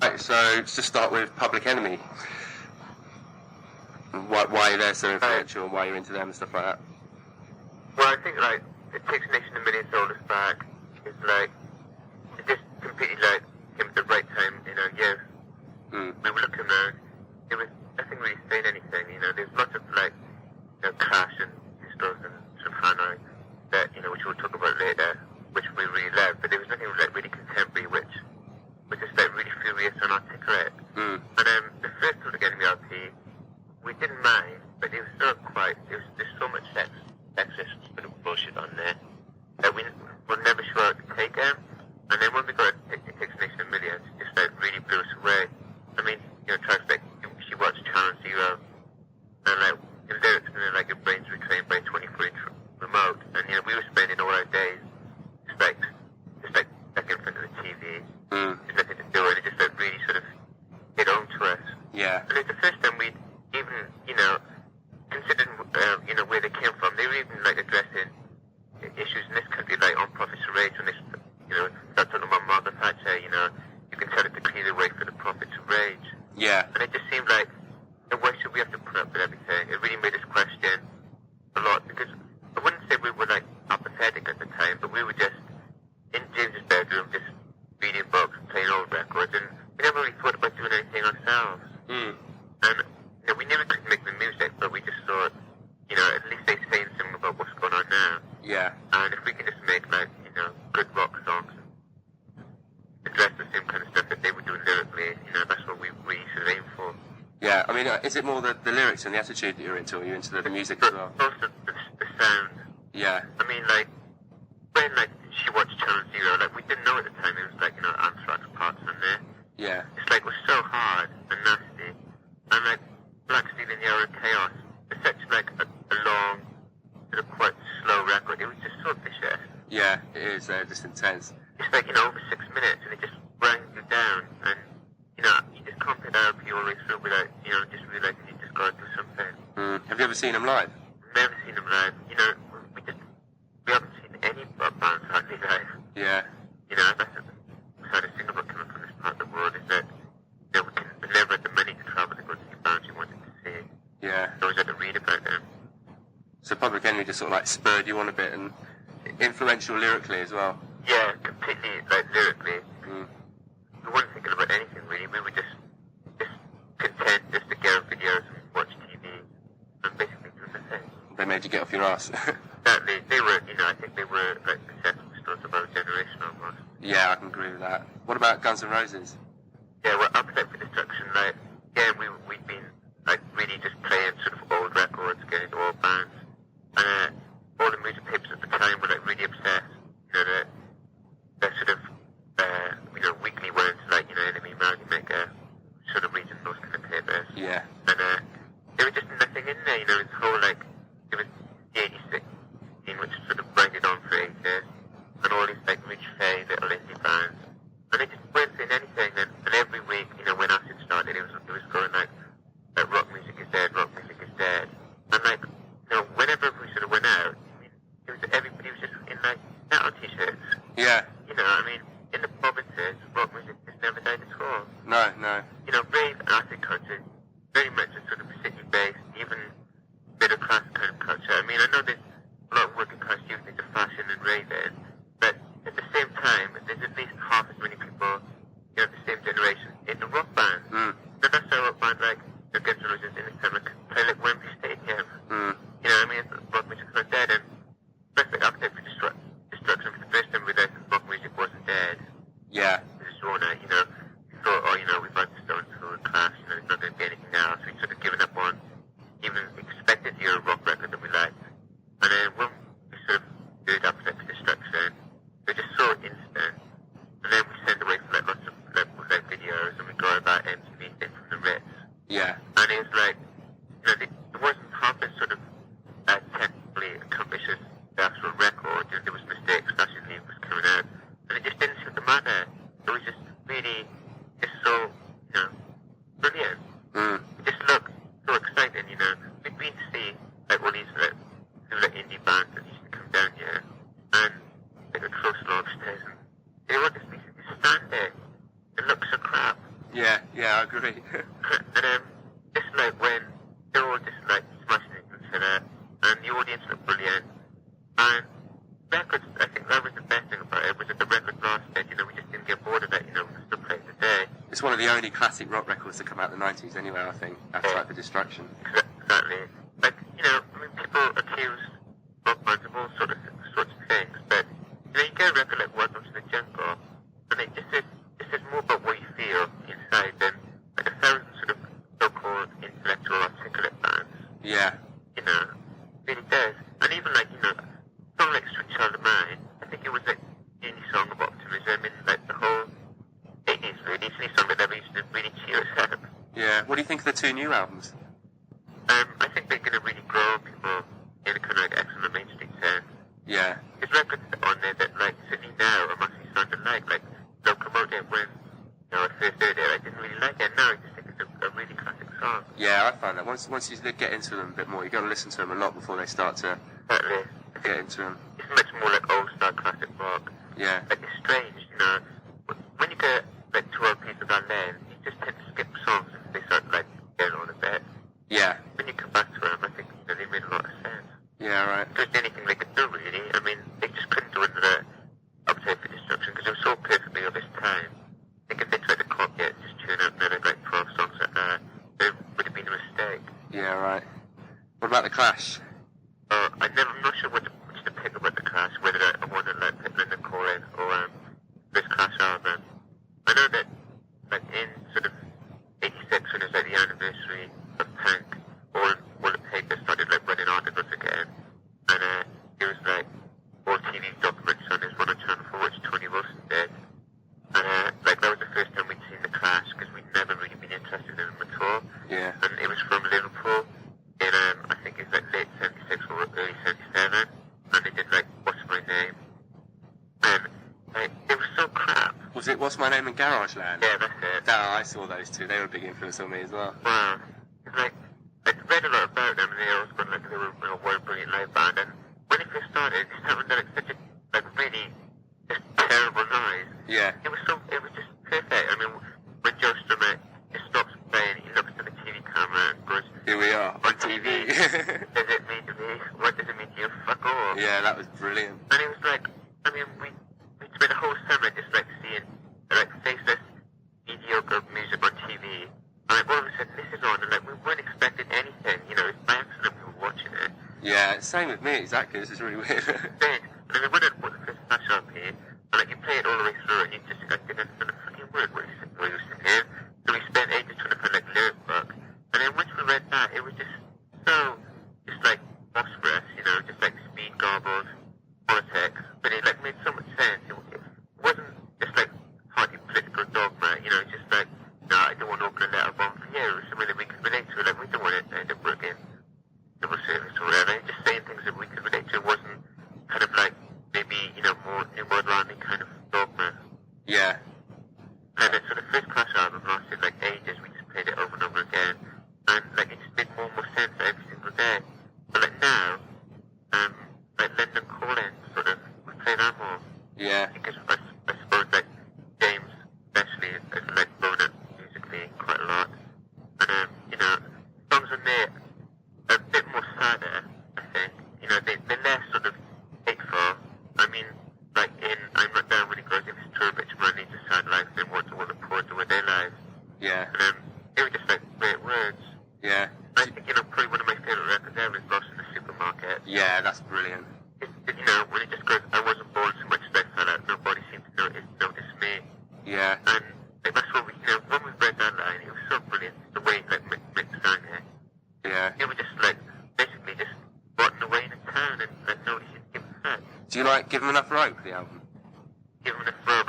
Right, so let's just start with Public Enemy. Why they're so influential and why you're into them and stuff like that. Well, I think like It Takes a Nation, a Million Soldiers Back is like it just completely like came at the right time in our youth. We were looking around. There was nothing really saying anything. There's lots of like Clash and Pistols and sort of Hanoi that which we'll talk about later, which we really loved. But there was nothing like really contemporary, which was just like really furious and articulate. And the first Public Enemy LP, we didn't mind, but it was so quite. There's so much sexist sort of bullshit on there that we were never sure how to take it. And then when we got It Takes a Nation, a Million, it just like really blew us away. I mean, tracks like She Watched Channel Zero, and like the lyrics and like Your Brains Reclaimed by a 24-inch remote, and we were spending all our days just like in front of the TV, there's nothing to do, and it just like really sort of hit home to us. Yeah. And it's the first time we'd even considered where they came from. They were even like addressing issues in this country, like on profits to rage, when they start talking about Margaret Thatcher. You can tell it to clear the way for the profit to rage. Yeah. And it just seemed like, why should we have to put up with everything? It really made us question a lot, because I wouldn't say we were like apathetic at the time, but we were just in James's bedroom, just reading books, playing old records, and we never really thought about doing anything ourselves. And we never could make the music, but we just thought, at least they're saying something about what's going on now. Yeah. And if we can just make like, good rock songs, address the same kind of stuff that they were doing lyrically, that's what we should aim for. Yeah, I mean, is it more the lyrics and the attitude that you're into, or are you into the music as well? Also the sound. Yeah. I mean, like, when like She Watched Channel Zero, like we didn't know at the time it was like, Anthrax parts on there. Yeah. It's like, it was so hard and nasty. And like, Black Steel in the Hour of Chaos, it's such like a long, sort of quite slow record. It was just so vicious. Yeah, it is, just intense. It's like, over 6 minutes, and it just brings you down, and, you just can't play that LP all the way through without, just realizing you just gotta do something. Have you ever seen them live? Never seen them live. We haven't seen any bands hardly live. Yeah. That's the saddest thing about coming from this part of the world, is that, we never had the money to travel to go to see bands you wanted to see. Yeah. You always had to read about them. So Public Enemy just sort of like spurred you on a bit, and influential lyrically as well. Yeah, completely, like, lyrically. We weren't thinking about anything, really. We were just content just to get our videos and watch TV and basically do the thing. They made you get off your ass. Exactly. They were, I think they were, like, the Sex Pistols of our generation almost. Yeah, I can agree with that. What about Guns N' Roses? Yeah, well, Appetite for Destruction, like, yeah, we'd been, like, really just playing sort of old records, getting into old bands. And all the music papers at the time were, like, really obsessed. The sort of, weekly ones, like, Enemy, Melody Maker, sort of reading those kind of papers. Yeah. And there was just nothing in there, this whole, like, it was the 86 scene, which sort of grinded on for ages, and all these, like, rich fey little indie bands. And they just weren't saying anything, and every week, when Acid started, it was going like rock music is dead, rock music is dead. And like, whenever we sort of went out, everybody was just in like metal t-shirts. Yeah. In the provinces, rock music just never died at all. No. Rave and acid culture is very much a sort of city-based, even middle-class kind of culture. I know there's a lot of working-class youth into fashion and raving, but at the same time, there's at least half as many people, the same generation in the rock band. Now that's how rock band like Guns N' Roses in this time, like, play like Wembley Stadium. Rock music's not dead, and especially after Destruction, for the first time we realized rock music wasn't dead. Yeah. It was Rona, we thought, we've had Stones who Clash, there's not going to be anything else. We'd sort of given up on even expected to hear a rock record that we liked. And then when we sort of did Appetite for Destruction, Yeah, I agree. And just like when they're all just like smashing into each other, and the audience looked brilliant, and records, I think that was the best thing about it, was that the records lasted, you know, we just didn't get bored of it, you know, we still played today. It's one of the only classic rock records to come out in the 90s anyway, I think, Appetite for Destruction. Exactly. Like, you know, I mean, people accuse rock bands of all sorts of things, but, you know, you get a record like Welcome to the Jungle, and it just is more about what you feel inside than like 1,000 sort of so-called intellectual articulate bands. Yeah. You know, it really does. And even like, you know, a song like Sweet Child of Mine, I think it was like the only song of optimism in like the whole 80s really. It's the only song that ever used to really cheer us up. Yeah. What do you think of the 2 new albums? I think they're going to really grow people in a kind of like excellent mainstream sense. Yeah. There's records on there that like certainly now are mostly sound alike. Like Locomotive when, you know, I first heard it, I didn't really like it. Now I just think it's a really classic song. Yeah, I find that once you get into them a bit more, you got to listen to them a lot before they start to Exactly. get into them. It's much more like old style classic rock. Yeah. Like it's strange, you know, when you get like 2 pieces on there, you just tend to skip songs and they start like getting on a bit. Yeah. When you come back to them, I think, you know, they made a lot of sense. Yeah, right. There wasn't anything they could do really. I mean, they just couldn't do another Appetite for Destruction because it was so perfectly of its time. I think if they tried to copy it, just tune out another like 12 songs like that, it would have been a mistake. Yeah, right. What about the Clash? I'm not sure which to pick about the Clash, whether I want to like put Linda Collin or this Clash album. I know that like in sort of 86 when it was like the anniversary of Punk, all the papers started like running articles again, and it was like all TV documents on his one on Channel 4, which Tony Wilson did, and like that was the first time we'd seen the Clash because we'd never really been interested in them at all. Yeah. And it was from Liverpool in I think it's like late 76 or early 77, and they did like What's My Name, and like it was so crap. Was it What's My Name in Garage Land? Yeah, that's it. No, I saw those 2. They were a big influence on me as well. Wow. It's like, I read a lot about them, and they always got like, they were a brilliant live band, and when it first started, they started like such a, like really, just terrible noise. Yeah. It was just perfect. I mean, when Joe Strummer just stops playing, he looks to the TV camera and goes, Here we are, on TV. Does it mean to me? What does it mean to you? Fuck off. Yeah, that was brilliant. And it was like, I mean, we spent the whole summer just like seeing, like, faceless, mediocre music on TV. And like, all of a sudden this is on, and like, we weren't expecting anything, you know, it's by accident we were watching it. Yeah, same with me, exactly. This is really weird. Strange. And then when I bought the first Flash LP, and like, you play it all the way through, and you just like, didn't understand a fucking word what you were singing. So we spent ages trying to find like lyric book. And then once we read that, it was just so, just like, phosphorus, you know, just like speed garbled politics. But it like made so much sense. It wasn't just like party political dogma, you know, just like, no, I don't want to open a letter bomb for you. It was something that we could relate to. Like, we don't want to end up working civil service or whatever. Just saying things that we could relate to. It wasn't kind of like maybe, you know, more New World Army kind of dogma. Yeah. And then so the first Clash album lasted like ages. We just played it over and over again. And like it just made more and more sense every single day. But like now, like London Calling sort of, we play that more. Yeah. Because I suppose like James especially has like blown it musically quite a lot. And you know, songs on there are a bit more sadder, I think. You know, they're less sort of hateful. I mean, like in I'm Not Down when he goes, if it's true, but man needs a sad life, then what do all the poor do with their lives? Yeah. And they were just like great words. Yeah. I think, you know, probably one of my favourite records ever is Lost in the Supermarket. Yeah, that's brilliant. You know, when it just goes, I wasn't born so much as I fell out, nobody seemed to notice me. Yeah. And like, that's what we, you know, when we read that line, it was so brilliant, the way, like, Mick sang it. Yeah. It was just, like, basically just rotting away in a town and, like, nobody seemed to give a fuck. Do you like Give 'Em Enough Rope, the album? Give him a throw,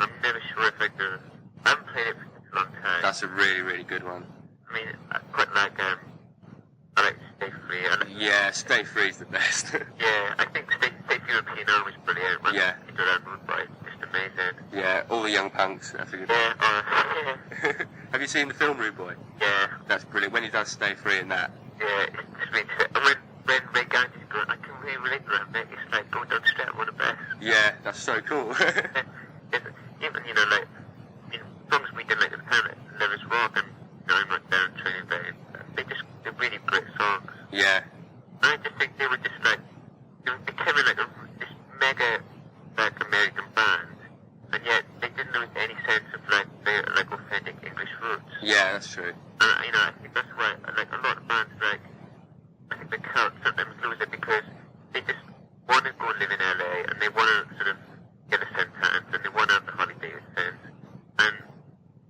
I'm never sure if I do. I haven't played it for such a long time. That's a really, really good one. I mean, I quite like, I like Stay Free. Yeah, Stay Free's the best. Yeah, I think Stay Free European was brilliant. Yeah. He did that move, but it's just amazing. Yeah, all the young punks, that's a good Yeah, one. Have you seen the film Rude Boy? yeah, That's brilliant. When he does Stay Free in that. yeah, it's just makes it. And when Ray Gandhi's going, I can really relate to that, mate. It's like going down step, one of the best. Yeah, that's so cool. Even, you know, like, I mean, songs we did like the time their like authentic English roots. Yeah, that's true. And you know, I think that's why like a lot of bands like I think they can't sometimes lose it because they just want to go live in LA and they want to sort of get a sentence and they want to have the holiday sense. And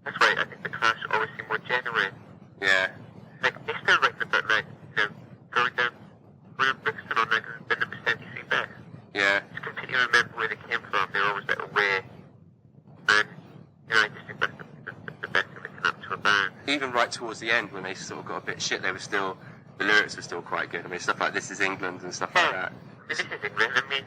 that's why I think the Clash always seem more genuine. Yeah. Like they still write about like going down Brixton on like the number 73 best. Yeah. Just completely remember where they came from. They're always like aware. And I just think that's the best thing that can happen to a band. Even right towards the end when they sort of got a bit shit, they were still, the lyrics were still quite good. I mean, stuff like This Is England and stuff like that. This is England. I mean,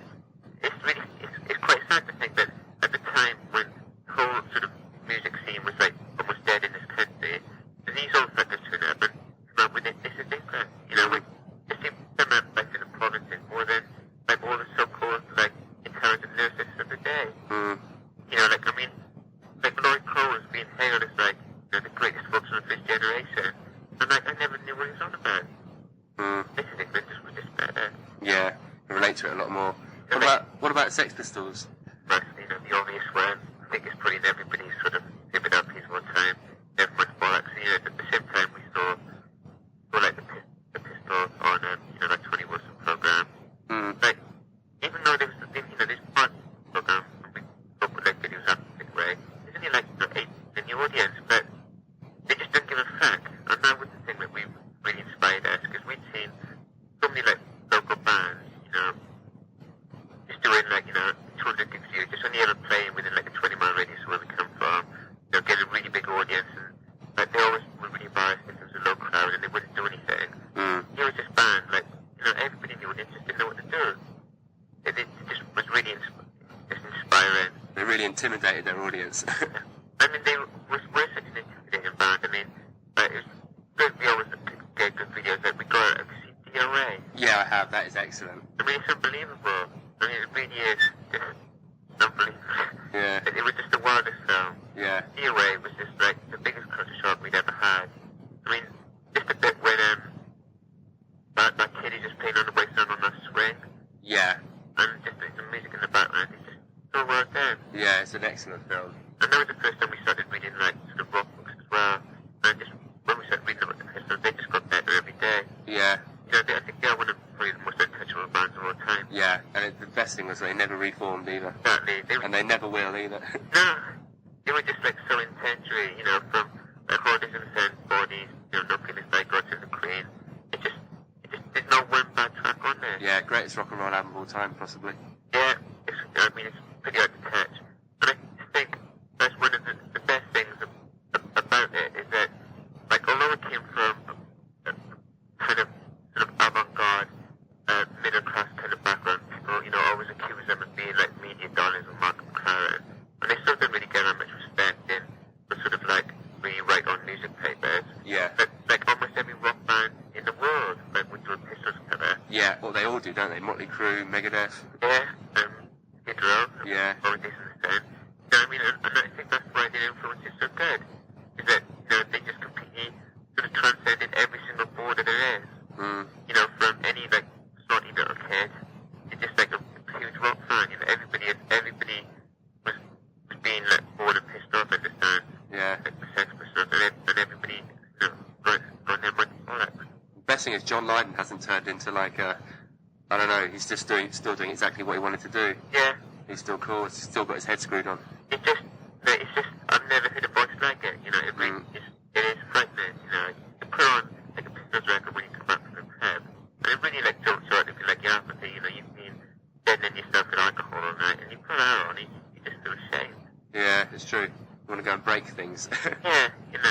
it's really, it's quite sad to think that at the time when the whole sort of music scene was like almost dead in this country, these old fuckers turn up and come up with it. This is England. It seems to come up like in the provinces more than like all the so-called like intelligent lyricists of the day. I mean, like Lloyd Cole was being hailed as like the greatest spokesman of his generation, and like I never knew what he was on about. This is England was just better. Yeah, I relate to it a lot more. What about Sex Pistols? But, the obvious one, I think it's probably in everybody's sort of living up his one time, everyone's bollocks. At the same time we saw like the Pistols on, like 20 Wilson program. Like, even though there was, this part program, we talk with like videos after the way, there's only like 8 in the audience, but they just don't give a fuck. And that was the thing that we really inspired us, because we'd seen so many like local bands, just doing like, 200 gigs a year, just only ever playing within like a 20-mile radius of where we come from, get a really big audience, and like, they always were really embarrassed if there was a low crowd and they wouldn't do anything. Here was this band, like, everybody in the audience just didn't know what to do. It just was really just inspiring. They really intimidated their audience. I mean, we're such an intimidating band. I mean, it was good. We always get good videos. Like, we got a DOA. Yeah, I have. That is excellent. I mean, it's unbelievable. I mean, it really is just unbelievable. Yeah. It was just the wildest film. Yeah. DOA was just like the biggest culture shock we'd ever had. I mean, just a bit when that kid is just playing on the way down on that swing. Yeah. And just the music in the background is just so well done. Yeah, it's an excellent film. And that was the first time we started reading like sort of rock books as well. And just when we started reading about the Pistols, they just got better every day. Yeah. I think they're one of probably the most untouchable bands of all time. Yeah, and the best thing was they never reformed either. Exactly. And they never will either. No, they were just like so intentionally, from like Hoarders and Bodies, No Feelings Like God to the Queen. It just there's no one bad track on there. Yeah, greatest rock and roll album of all time, possibly. Yeah, it's pretty hard to catch. And I think that's one of the best things about it is that, like, although it came from a kind of sort of avant-garde, middle-class kind of background, people, always accuse them of being like media darlings and Mark McLaren, and they still don't really get that much respect in the sort of like really write on music papers. Yeah. But like almost every rock band in the world, like would do a Pistols cover. Yeah, well they all do, don't they? Motley Crue, Megadeth. Yeah, Skid Row. Yeah. Or Decent Descent. I mean, and I think that's why the influence is so good. Is that, they just completely sort of transcended every single border there is. From any like snotty little kid to just like a huge rock fan. Everybody was being like bored and pissed off at the stand. Yeah. Like the Sex Pistols, and everybody, got their money for it. The best thing is John Lydon hasn't turned into like a, I don't know, he's just still doing exactly what he wanted to do. Yeah. He's still cool, he's still got his head screwed on. It's just, I've never heard a voice like it, it really, it is frightening, you put on like a Pistols record when you come back from the pub, and it really like jumps out and be like your apathy, you've been deadening yourself with alcohol all night, and you put that on, you just feel ashamed. Yeah, it's true. You want to go and break things. Yeah, it's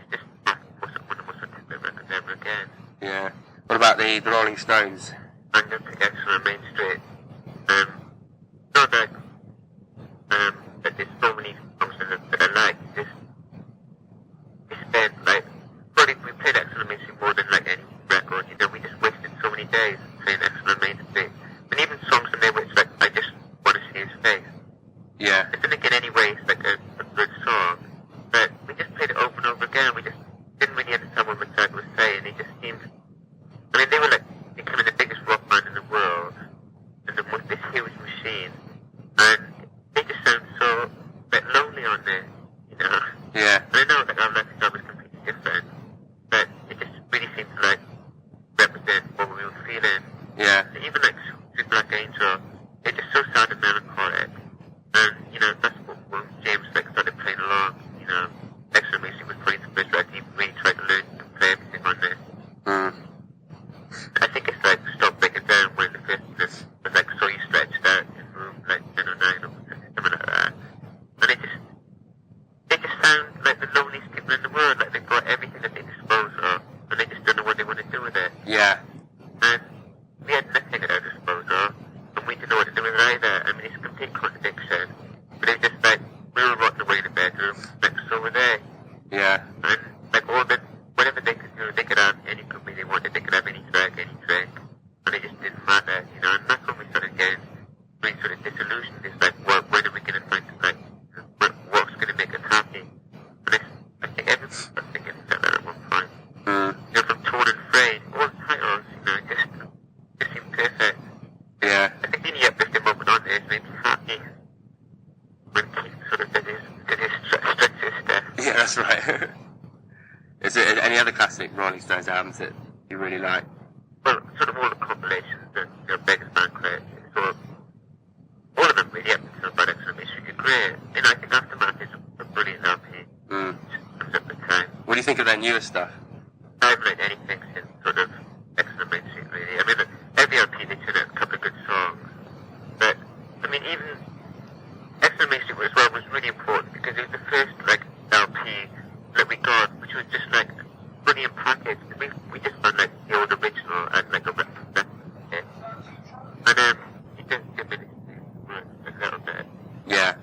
just one of the most articulate records ever again. Yeah. What about the Rolling Stones? I'm going to pick Excellent Main Street. Not that there's so many songs that I like. We spent like, probably we played Excellent Main Street more than like any record. We just wasted so many days playing Excellent Main Street. And even songs on there where it's like, I just want to see his face. Yeah. It didn't get any way like a good song, but we just played it over and over again. We just didn't really understand what Metallica was saying. It just seemed, they were like becoming the biggest rock band in the world, on there, you know. Yeah. And I know that our lifestyle was completely different, but it just really seemed to like represent what we were feeling. Yeah. Even like Sweet Black Angel, it just so sounded melancholic. And, you know, that's what when James like started playing along, you know, Exclamation was probably the first record he really tried to learn and play everything on this. I think it's like Stop Breaking Down when the first was like So You Stretched Out in room like 10 or 9 or something like that. And they just sound like the loneliest people in the world, like they've got everything at their disposal and they just don't know what they want to do with it. Yeah. And we had nothing at our disposal and we didn't know what to do with it either. I mean, it's a complete contradiction. But it's just like, we were rotting away in the bedroom, like so were they. Yeah. And like all the, whatever they could do, they could have any company they wanted, they could have any drug, any drink, and it just didn't matter, you know. And that's when we started getting really sort of disillusioned. It's like, well, when are we going to find like what's going to make us happy? And it's, I think everyone was thinking that at one point. You know, from Torn and Frayed, all the titles, you know, just seemed perfect. Yeah. I think the only uplifting moment on this made me happy when Keith sort of did his stretches stuff. Yeah, that's right. Is there any other classic Rolling Stones albums that you really like? Well, sort of all the compilations, the Beggars Banquet, sort of all of them really up until about Exclamation are great. And I think Aftermath is a brilliant LP. Just comes up with time. What do you think of their newer stuff? I haven't read anything since sort of Exclamation really. I mean, every LP they turn out a couple of good songs. But, I mean, even Exclamation as well was really important because it was the first, like, LP that we got, which was just, like, brilliant package. We just found, like, the old original and, like, a replica. And, it just diminished it a little bit. Yeah.